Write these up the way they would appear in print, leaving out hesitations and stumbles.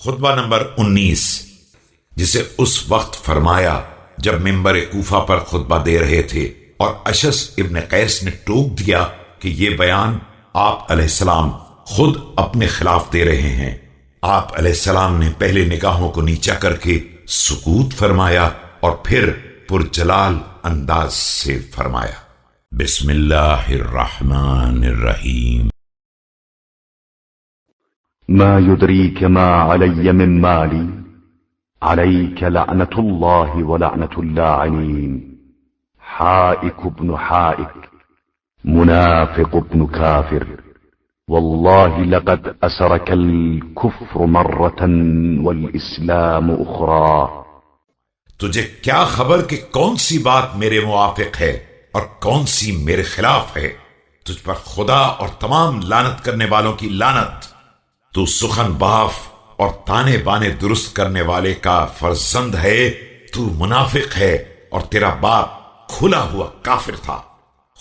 خطبہ نمبر 19، جسے اس وقت فرمایا جب ممبر کوفہ پر خطبہ دے رہے تھے اور اشعث ابن قیس نے ٹوک دیا کہ یہ بیان آپ علیہ السلام خود اپنے خلاف دے رہے ہیں۔ آپ علیہ السلام نے پہلے نگاہوں کو نیچا کر کے سکوت فرمایا اور پھر پرجلال انداز سے فرمایا، بسم اللہ الرحمن الرحیم۔ ما يدريك ما علي من مالي عليك لعنة الله ولعنة اللاعنين حائك ابن حائك منافق ابن كافر والله لقد أسرك الكفر مرة والإسلام أخرى۔ تجھے کیا خبر کہ کون سی بات میرے موافق ہے اور کون سی میرے خلاف ہے؟ تجھ پر خدا اور تمام لعنت کرنے والوں کی لعنت۔ تو سخن باف اور تانے بانے درست کرنے والے کا فرزند ہے، تو منافق ہے اور تیرا باپ کھلا ہوا کافر تھا۔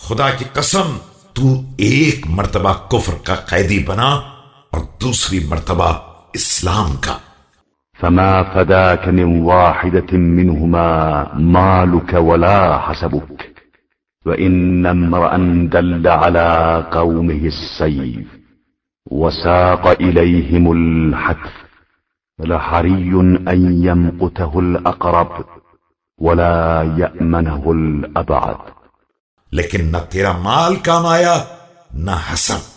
خدا کی قسم تو ایک مرتبہ کفر کا قیدی بنا اور دوسری مرتبہ اسلام کا۔ فما فداك من واحدة منهما مالك ولا حسبك وإن امرأ دل على قومه السيف وساق إليهم الحتف لحري أن يمقته الأقرب ولا يأمنه الأبعد۔ لیکن نہ تیرا مال کام آیا نہ حسب،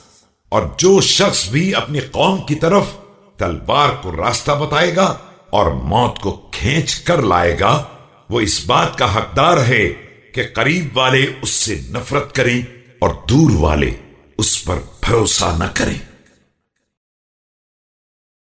اور جو شخص بھی اپنی قوم کی طرف تلوار کو راستہ بتائے گا اور موت کو کھینچ کر لائے گا، وہ اس بات کا حقدار ہے کہ قریب والے اس سے نفرت کریں اور دور والے اس پر بھروسہ نہ کریں۔